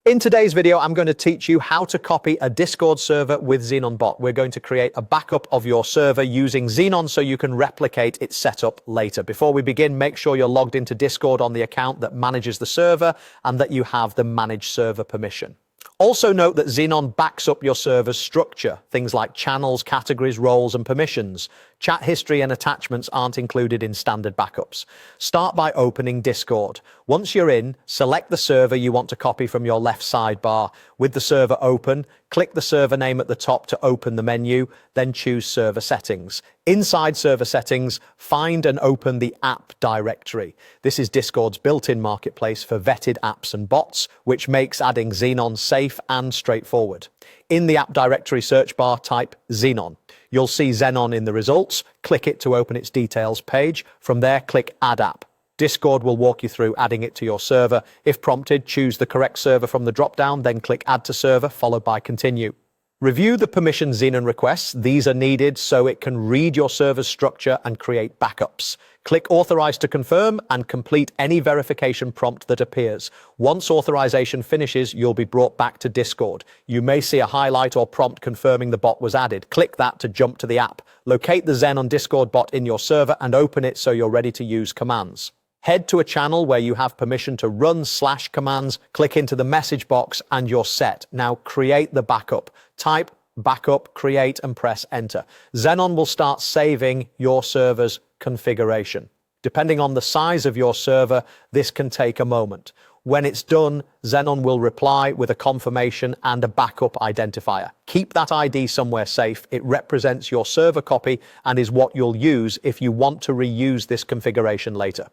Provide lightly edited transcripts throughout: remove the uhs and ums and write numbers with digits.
In today's video, I'm going to teach you how to copy a Discord server with Xenon bot. We're going to create a backup of your server using Xenon so you can replicate its setup later. Before we begin, make sure you're logged into Discord on the account that manages the server and that you have the manage server permission. Also note that Xenon backs up your server's structure, things like channels, categories, roles, and permissions. Chat history and attachments aren't included in standard backups. Start by opening Discord. Once you're in, select the server you want to copy from your left sidebar. With the server open, click the server name at the top to open the menu, then choose Server Settings. Inside Server Settings, find and open the app directory. This is Discord's built-in marketplace for vetted apps and bots, which makes adding Xenon safe and straightforward. In the app directory search bar, type Xenon. You'll see Xenon in the results. Click it to open its details page. From there, click Add App. Discord will walk you through adding it to your server. If prompted, choose the correct server from the drop-down, then click Add to Server, followed by Continue. Review the permission Xenon requests. These are needed so it can read your server's structure and create backups. Click Authorize to confirm and complete any verification prompt that appears. Once authorization finishes, you'll be brought back to Discord. You may see a highlight or prompt confirming the bot was added. Click that to jump to the app. Locate the Xenon Discord bot in your server and open it so you're ready to use commands. Head to a channel where you have permission to run /commands, click into the message box, and you're set. Now create the backup. Type backup, create, and press enter. Xenon will start saving your server's configuration. Depending on the size of your server, this can take a moment. When it's done, Xenon will reply with a confirmation and a backup identifier. Keep that ID somewhere safe. It represents your server copy and is what you'll use if you want to reuse this configuration later.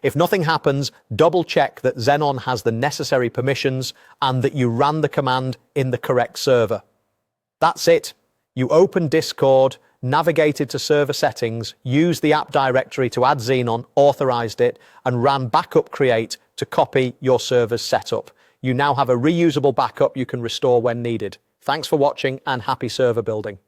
If nothing happens, double check that Xenon has the necessary permissions and that you ran the command in the correct server. That's it. You open Discord, navigated to server settings, used the app directory to add Xenon, authorized it, and ran backup create to copy your server's setup. You now have a reusable backup you can restore when needed. Thanks for watching and happy server building.